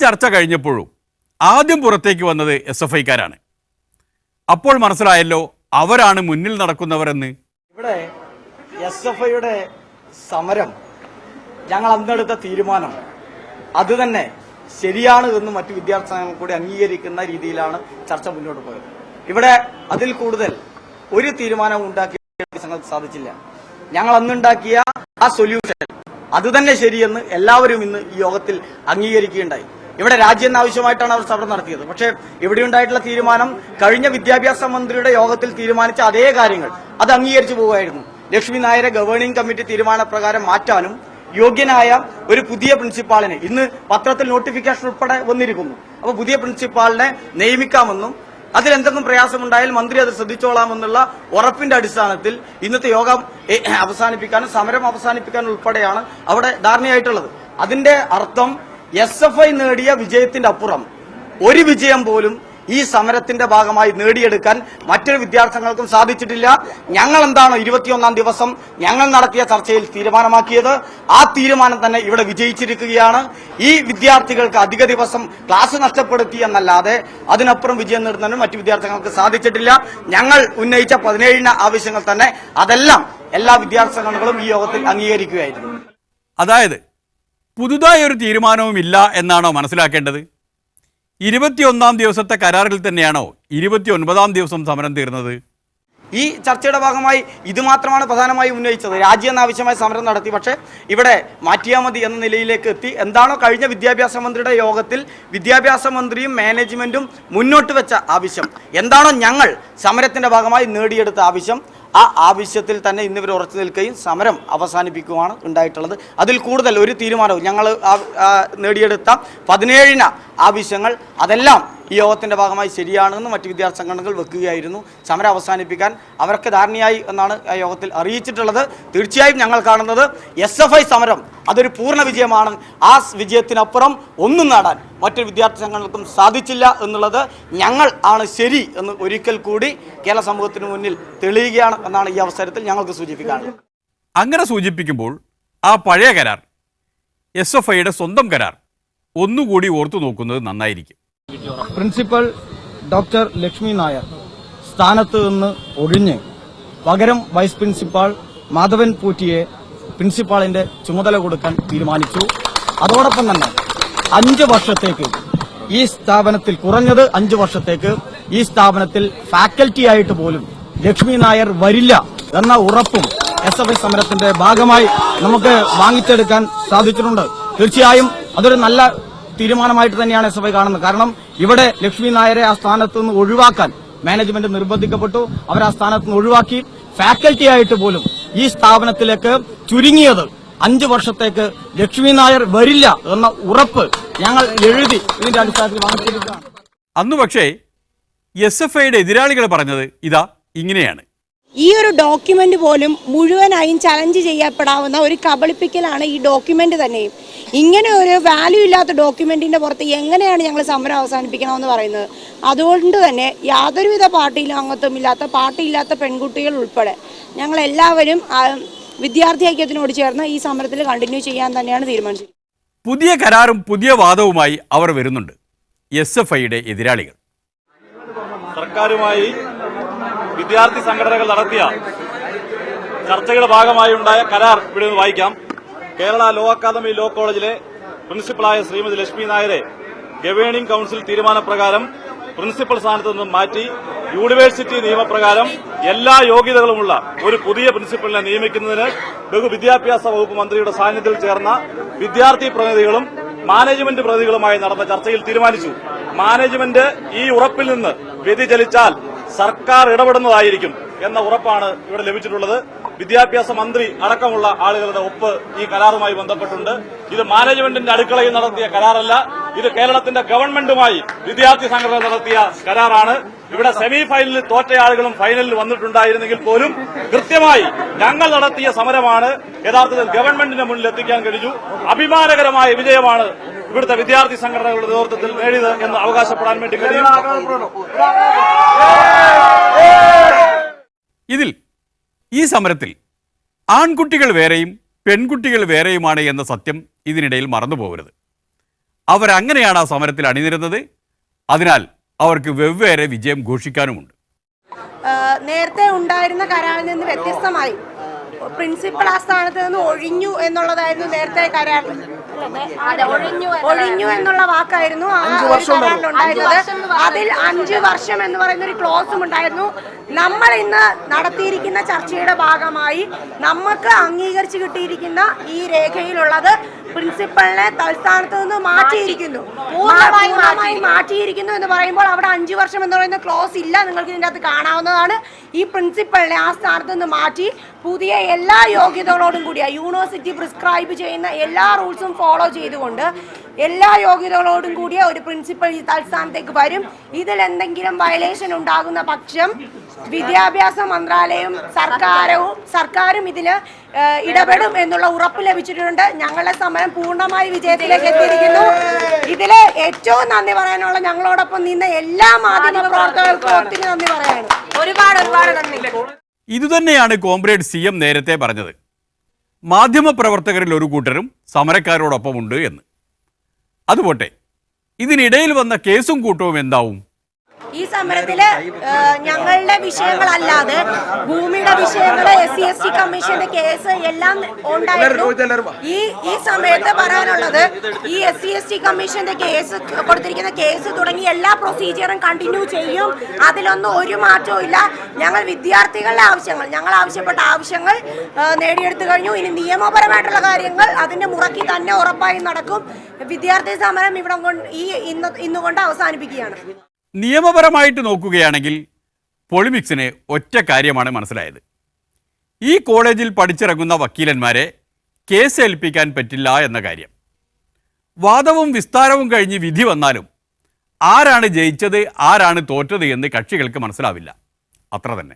ചർച്ച കഴിഞ്ഞപ്പോഴും ആദ്യം പുറത്തേക്ക് വന്നത് SFIക്കാരാണ്. അപ്പോൾ മനസ്സിലായല്ലോ അവരാണ് മുന്നിൽ നടക്കുന്നവരെന്ന്. ഇവിടെ SFIയുടെ സമരം, ഞങ്ങൾ അന്നെടുത്ത തീരുമാനം അത് തന്നെ ശരിയാണ് എന്ന് മറ്റു വിദ്യാർത്ഥി സംഘങ്ങൾ കൂടി അംഗീകരിക്കുന്ന രീതിയിലാണ് ചർച്ച മുന്നോട്ട് പോയത്. ഇവിടെ അതിൽ കൂടുതൽ ഒരു തീരുമാനം ഉണ്ടാക്കിയ സംഘങ്ങൾക്ക് സാധിച്ചില്ല. ഞങ്ങൾ അന്നുണ്ടാക്കിയ ആ സൊല്യൂഷൻ അത് തന്നെ ശരിയെന്ന് എല്ലാവരും ഇന്ന് ഈ യോഗത്തിൽ അംഗീകരിക്കുകയുണ്ടായി. ഇവിടെ രാജ്യം ആവശ്യമായിട്ടാണ് അവർ സമരം നടത്തിയത്. പക്ഷേ ഇവിടെ ഉണ്ടായിട്ടുള്ള തീരുമാനം കഴിഞ്ഞ വിദ്യാഭ്യാസ മന്ത്രിയുടെ യോഗത്തിൽ തീരുമാനിച്ച അതേ കാര്യങ്ങൾ അത് അംഗീകരിച്ചു പോവുകയായിരുന്നു. ലക്ഷ്മി നായരെ ഗവേണിംഗ് കമ്മിറ്റി തീരുമാനപ്രകാരം മാറ്റാനും യോഗ്യനായ ഒരു പുതിയ പ്രിൻസിപ്പാളിനെ ഇന്ന് പത്രത്തിൽ നോട്ടിഫിക്കേഷൻ ഉൾപ്പെടെ വന്നിരിക്കുന്നു. അപ്പോൾ പുതിയ പ്രിൻസിപ്പാളിനെ നിയമിക്കാമെന്നും അതിലെന്തെങ്കിലും പ്രയാസമുണ്ടായാൽ മന്ത്രി അത് ശ്രദ്ധിച്ചോളാമെന്നുള്ള ഉറപ്പിന്റെ അടിസ്ഥാനത്തിൽ ഇന്നത്തെ യോഗം അവസാനിപ്പിക്കാനും സമരം അവസാനിപ്പിക്കാനും ഉൾപ്പെടെയാണ് അവിടെ ധാരണയായിട്ടുള്ളത്. അതിന്റെ അർത്ഥം SFI നേടിയ വിജയത്തിന്റെ അപ്പുറം ഒരു വിജയം പോലും ഈ സമരത്തിന്റെ ഭാഗമായി നേടിയെടുക്കാൻ മറ്റൊരു വിദ്യാർത്ഥികൾക്കും സാധിച്ചിട്ടില്ല. ഞങ്ങൾ എന്താണോ 21-ാം ദിവസം ഞങ്ങൾ നടത്തിയ ചർച്ചയിൽ തീരുമാനമാക്കിയത് ആ തീരുമാനം തന്നെ ഇവിടെ വിജയിച്ചിരിക്കുകയാണ്. ഈ വിദ്യാർത്ഥികൾക്ക് അധിക ദിവസം ക്ലാസ് നഷ്ടപ്പെടുത്തി എന്നല്ലാതെ അതിനപ്പുറം വിജയം നേടുന്നതിനും മറ്റു വിദ്യാർത്ഥികൾക്ക് സാധിച്ചിട്ടില്ല. ഞങ്ങൾ ഉന്നയിച്ച 17 ആവശ്യങ്ങൾ തന്നെ അതെല്ലാം എല്ലാ വിദ്യാർത്ഥി സംഘടനകളും ഈ യോഗത്തിൽ അംഗീകരിക്കുകയായിരുന്നു. അതായത് പുതുതായി ഒരു തീരുമാനവുമില്ല എന്നാണോ മനസ്സിലാക്കേണ്ടത്? 21-ാം ദിവസത്തെ കരാറിൽ തന്നെയാണോ 29-ാം ദിവസം സമരം തീർന്നത്? ഈ ചർച്ചയുടെ ഭാഗമായി ഇത് മാത്രമാണ് പ്രധാനമായും ഉന്നയിച്ചത്. രാജ്യം ആവശ്യമായ സമരം നടത്തി, പക്ഷേ ഇവിടെ മാറ്റിയാൽ മതി എന്ന നിലയിലേക്ക് എത്തി. എന്താണോ കഴിഞ്ഞ വിദ്യാഭ്യാസ മന്ത്രിയുടെ യോഗത്തിൽ വിദ്യാഭ്യാസ മന്ത്രിയും മാനേജ്മെന്റും മുന്നോട്ട് വെച്ച ആവശ്യം, എന്താണോ ഞങ്ങൾ സമരത്തിന്റെ ഭാഗമായി നേടിയെടുത്ത ആവശ്യം, ആ ആവശ്യത്തിൽ തന്നെ ഇന്നിവർ ഉറച്ചു നിൽക്കുകയും സമരം അവസാനിപ്പിക്കുകയാണ് ഉണ്ടായിട്ടുള്ളത്. അതിൽ കൂടുതൽ ഒരു തീരുമാനവും ഞങ്ങൾ നേടിയെടുത്ത 17 ആവശ്യങ്ങൾ അതെല്ലാം ഈ യോഗത്തിന്റെ ഭാഗമായി ശരിയാണെന്ന് മറ്റു വിദ്യാർത്ഥി സംഘടനകൾ വെക്കുകയായിരുന്നു. സമരം അവസാനിപ്പിക്കാൻ അവർക്ക് ധാരണയായി എന്നാണ് ആ യോഗത്തിൽ അറിയിച്ചിട്ടുള്ളത്. തീർച്ചയായും ഞങ്ങൾ കാണുന്നത് SFI സമരം അതൊരു പൂർണ്ണ വിജയമാണ്. ആ വിജയത്തിനപ്പുറം ഒന്നും നേടാൻ മറ്റൊരു വിദ്യാർത്ഥി സംഘടനകൾക്കും സാധിച്ചില്ല എന്നുള്ളത് ഞങ്ങൾ ആണ് ശരി എന്ന് ഒരിക്കൽ കൂടി കേരള സമൂഹത്തിന് മുന്നിൽ തെളിയുകയാണ് എന്നാണ് ഈ അവസരത്തിൽ ഞങ്ങൾക്ക് സൂചിപ്പിക്കാനുള്ളത്. അങ്ങനെ സൂചിപ്പിക്കുമ്പോൾ ആ പഴയ കരാർ, SFIയുടെ സ്വന്തം കരാർ ഒന്നുകൂടി ഓർത്തു നോക്കുന്നത് നന്നായിരിക്കും. പ്രിൻസിപ്പൽ ഡോക്ടർ ലക്ഷ്മി നായർ സ്ഥാനത്ത് നിന്ന് ഒഴിഞ്ഞ് പകരം വൈസ് പ്രിൻസിപ്പാൾ മാധവൻ പൂറ്റിയെ പ്രിൻസിപ്പാളിന്റെ ചുമതല കൊടുക്കാൻ തീരുമാനിച്ചു. അതോടൊപ്പം തന്നെ 5 വർഷത്തേക്ക് ഈ സ്ഥാപനത്തിൽ, കുറഞ്ഞത് 5 വർഷത്തേക്ക് ഈ സ്ഥാപനത്തിൽ ഫാക്കൽറ്റി ആയിട്ട് പോലും ലക്ഷ്മി നായർ വരില്ല എന്ന ഉറപ്പും SFI സമരത്തിന്റെ ഭാഗമായി നമുക്ക് വാങ്ങിച്ചെടുക്കാൻ സാധിച്ചിട്ടുണ്ട്. തീർച്ചയായും അതൊരു നല്ല തീരുമാനമായിട്ട് തന്നെയാണ് SFI കാണുന്നത്. കാരണം ഇവിടെ ലക്ഷ്മി നായരെ ആ സ്ഥാനത്ത് നിന്ന് ഒഴിവാക്കാൻ മാനേജ്മെന്റ് നിർബന്ധിക്കപ്പെട്ടു. അവർ ആ സ്ഥാനത്ത് നിന്ന് ഒഴിവാക്കി. ഫാക്കൽറ്റി ആയിട്ട് പോലും ഈ സ്ഥാപനത്തിലേക്ക് ചുരുങ്ങിയത് 5 വർഷത്തേക്ക് ലക്ഷ്മി നായർ വരില്ല എന്ന ഉറപ്പ് ഞങ്ങൾ എഴുതി ഇതിന്റെ അടിസ്ഥാനത്തിൽ വാങ്ങിച്ചിരിക്കുകയാണ്. അന്ന് പക്ഷേ SFIയുടെ എതിരാളികൾ പറഞ്ഞത് ഇതാ ഇങ്ങനെയാണ്. ഈ ഒരു ഡോക്യുമെന്റ് പോലും മുഴുവനായും ചലഞ്ച് ചെയ്യപ്പെടാവുന്ന ഒരു കബളിപ്പിക്കലാണ് ഈ ഡോക്യുമെന്റ് തന്നെയും. ഇങ്ങനെ ഒരു വാല്യൂ ഇല്ലാത്ത ഡോക്യുമെന്റിന്റെ പുറത്ത് എങ്ങനെയാണ് ഞങ്ങൾ സമരം അവസാനിപ്പിക്കണമെന്ന് പറയുന്നത്? അതുകൊണ്ട് തന്നെ യാതൊരുവിധ പാർട്ടിയിലും അംഗത്വമില്ലാത്ത, പാർട്ടിയില്ലാത്ത പെൺകുട്ടികൾ ഉൾപ്പെടെ ഞങ്ങൾ എല്ലാവരും വിദ്യാർത്ഥി ഐക്യത്തിനോട് ചേർന്ന് ഈ സമരത്തിൽ കണ്ടിന്യൂ ചെയ്യാൻ തന്നെയാണ് തീരുമാനിച്ചത്. പുതിയ കരാറും പുതിയ വാദവുമായി അവർ വരുന്നുണ്ട് SFIയുടെ എതിരാളികൾ. സർക്കാരുമായി വിദ്യാർത്ഥി സംഘടനകൾ നടത്തിയ ചർച്ചകളുടെ ഭാഗമായി ഉണ്ടായ കരാർ ഇവിടെ നിന്ന് വായിക്കാം. കേരള ലോ അക്കാദമി ലോ കോളേജിലെ പ്രിൻസിപ്പളായ ശ്രീമതി ലക്ഷ്മി നായരെ ഗവേണിംഗ് കൌൺസിൽ തീരുമാനപ്രകാരം പ്രിൻസിപ്പൽ സ്ഥാനത്ത് നിന്നും മാറ്റി യൂണിവേഴ്സിറ്റി നിയമപ്രകാരം എല്ലാ യോഗ്യതകളുമുള്ള ഒരു പുതിയ പ്രിൻസിപ്പലിനെ നിയമിക്കുന്നതിന് ബഹുവിദ്യാഭ്യാസ വകുപ്പ് മന്ത്രിയുടെ സാന്നിധ്യത്തിൽ ചേർന്ന വിദ്യാർത്ഥി പ്രതിനിധികളും മാനേജ്മെന്റ് പ്രതിനിധികളുമായി നടന്ന ചർച്ചയിൽ തീരുമാനിച്ചു. മാനേജ്മെന്റ് ഈ ഉറപ്പിൽ നിന്ന് വ്യതിചലിച്ചാൽ സർക്കാർ ഇടപെടുന്നതായിരിക്കും എന്ന ഉറപ്പാണ് ഇവിടെ ലഭിച്ചിട്ടുള്ളത്. വിദ്യാഭ്യാസ മന്ത്രി അടക്കമുള്ള ആളുകളുടെ ഒപ്പ് ഈ കരാറുമായി ബന്ധപ്പെട്ടുണ്ട്. ഇത് മാനേജ്മെന്റിന്റെ അടുക്കളയിൽ നടത്തിയ കരാറല്ല, ഇത് കേരളത്തിന്റെ ഗവൺമെന്റുമായി വിദ്യാർത്ഥി സംഘടന നടത്തിയ കരാറാണ്. ഇവിടെ സെമി ഫൈനലിൽ തോറ്റ ആളുകളും ഫൈനലിൽ വന്നിട്ടുണ്ടായിരുന്നെങ്കിൽ പോലും കൃത്യമായി ഞങ്ങൾ നടത്തിയ സമരമാണ് യഥാർത്ഥത്തിൽ ഗവൺമെന്റിന്റെ മുന്നിൽ എത്തിക്കാൻ കഴിഞ്ഞു. അഭിമാനകരമായ വിജയമാണ് ഇവിടുത്തെ വിദ്യാർത്ഥി സംഘടനകളുടെ നേതൃത്വത്തിൽ നേടിയത് എന്ന് അവകാശപ്പെടാൻ വേണ്ടി കഴിയും. ഇതിൽ ഈ സമരത്തിൽ ആൺകുട്ടികൾ വേറെയും പെൺകുട്ടികൾ വേറെയുമാണ് എന്ന സത്യം ഇതിനിടയിൽ മറന്നുപോകരുത്. അവരങ്ങനെയാണ് ആ സമരത്തിൽ അണിനിരുന്നത്. അതിനാൽ അവർക്ക് വെവ്വേറെ വിജയം ഘോഷിക്കാനുമുണ്ട്. നേരത്തെ ഉണ്ടായിരുന്ന കരാറിൽ നിന്ന് വ്യത്യസ്തമായി പ്രിൻസിപ്പൽ ആ സ്ഥാനത്ത് നിന്ന് ഒഴിഞ്ഞു എന്നുള്ളതായിരുന്നു നേരത്തെ കരാറിൽ. ഒഴിഞ്ഞു എന്നുള്ള വാക്കായിരുന്നു ആ കരാറിലുണ്ടായിരുന്നത്. അതിൽ 5 വർഷം എന്ന് പറയുന്ന ഒരു ക്ലോസും ഉണ്ടായിരുന്നു. നമ്മൾ ഇന്ന് നടത്തിയിരിക്കുന്ന ചർച്ചയുടെ ഭാഗമായി നമുക്ക് അംഗീകരിച്ചു കിട്ടിയിരിക്കുന്ന ഈ രേഖയിലുള്ളത് പ്രിൻസിപ്പലിനെ തൽസ്ഥാനത്ത് നിന്ന് മാറ്റിയിരിക്കുന്നു, പൂർണ്ണമായി മാറ്റിയിരിക്കുന്നു എന്ന് പറയുമ്പോൾ അവിടെ 5 വർഷം എന്ന് പറയുന്ന ക്ലോസ് ഇല്ല. നിങ്ങൾക്ക് ഇതിൻ്റെ അകത്ത് കാണാവുന്നതാണ്. ഈ പ്രിൻസിപ്പലിനെ ആ സ്ഥാനത്ത് നിന്ന് മാറ്റി പുതിയ എല്ലാ യോഗ്യതകളോടും കൂടിയ യൂണിവേഴ്സിറ്റി പ്രിസ്ക്രൈബ് ചെയ്യുന്ന എല്ലാ റൂൾസും ഫോളോ ചെയ്തുകൊണ്ട് എല്ലാ യോഗ്യതകളോടും കൂടിയ ഒരു പ്രിൻസിപ്പൽ ഈ തൽസ്ഥാനത്തേക്ക് വരും. ഇതിൽ എന്തെങ്കിലും വയലേഷൻ ഉണ്ടാകുന്ന പക്ഷം വിദ്യാഭ്യാസ മന്ത്രാലയവും സർക്കാരും ഇതിൽ ഇടപെടും എന്നുള്ള ഉറപ്പ് ലഭിച്ചിട്ടുണ്ട്. ഞങ്ങളുടെ സമരം പൂർണ്ണമായി വിജയത്തിലേക്ക് എത്തിയിരിക്കുന്നു. ഇതിൽ ഏറ്റവും നന്ദി പറയാനുള്ള ഞങ്ങളോടൊപ്പം നിന്ന എല്ലാ മാധ്യമ പ്രവർത്തകർക്കും ഒത്തിരി നന്ദി പറയാണ്. ഒരുപാട് നന്ദി. ഇതുതന്നെയാണ് കോമ്രേഡ് CM നേരത്തെ പറഞ്ഞത്. മാധ്യമപ്രവർത്തകരിൽ ഒരു കൂട്ടരും സമരക്കാരോടൊപ്പമുണ്ട് എന്ന്. അതുപോട്ടെ, ഇതിനിടയിൽ വന്ന കേസും കൂട്ടവും എന്താവും? ഈ സമരത്തില് ഞങ്ങളുടെ വിഷയങ്ങളല്ലാതെ ഭൂമിയുടെ വിഷയങ്ങള് SC/ST കമ്മീഷന്റെ കേസ് എല്ലാം ഉണ്ടായിരുന്നു. ഈ സമയത്ത് പറയാനുള്ളത് ഈ SC/ST കമ്മീഷന്റെ കേസ് കൊടുത്തിരിക്കുന്ന കേസ് തുടങ്ങി എല്ലാ പ്രൊസീജിയറും കണ്ടിന്യൂ ചെയ്യും. അതിലൊന്നും ഒരു മാറ്റവും ഇല്ല. ഞങ്ങൾ വിദ്യാർത്ഥികളുടെ ആവശ്യങ്ങൾ, ഞങ്ങൾ ആവശ്യപ്പെട്ട ആവശ്യങ്ങൾ നേടിയെടുത്തു കഴിഞ്ഞു. ഇനി നിയമപരമായിട്ടുള്ള കാര്യങ്ങൾ അതിന്റെ മുറയ്ക്ക് തന്നെ ഉറപ്പായി നടക്കും. വിദ്യാർത്ഥി സമരം ഇന്നുകൊണ്ട് അവസാനിപ്പിക്കുകയാണ്. നിയമപരമായിട്ട് നോക്കുകയാണെങ്കിൽ പൊളിമിക്സിന് ഒറ്റ കാര്യമാണ് മനസ്സിലായത്. ഈ കോളേജിൽ പഠിച്ചിറങ്ങുന്ന വക്കീലന്മാരെ കേസ് ഏൽപ്പിക്കാൻ പറ്റില്ല എന്ന കാര്യം. വാദവും വിസ്താരവും കഴിഞ്ഞ് വിധി വന്നാലും ആരാണ് ജയിച്ചത് ആരാണ് തോറ്റത് എന്ന് കക്ഷികൾക്ക് മനസ്സിലാവില്ല. അത്ര തന്നെ.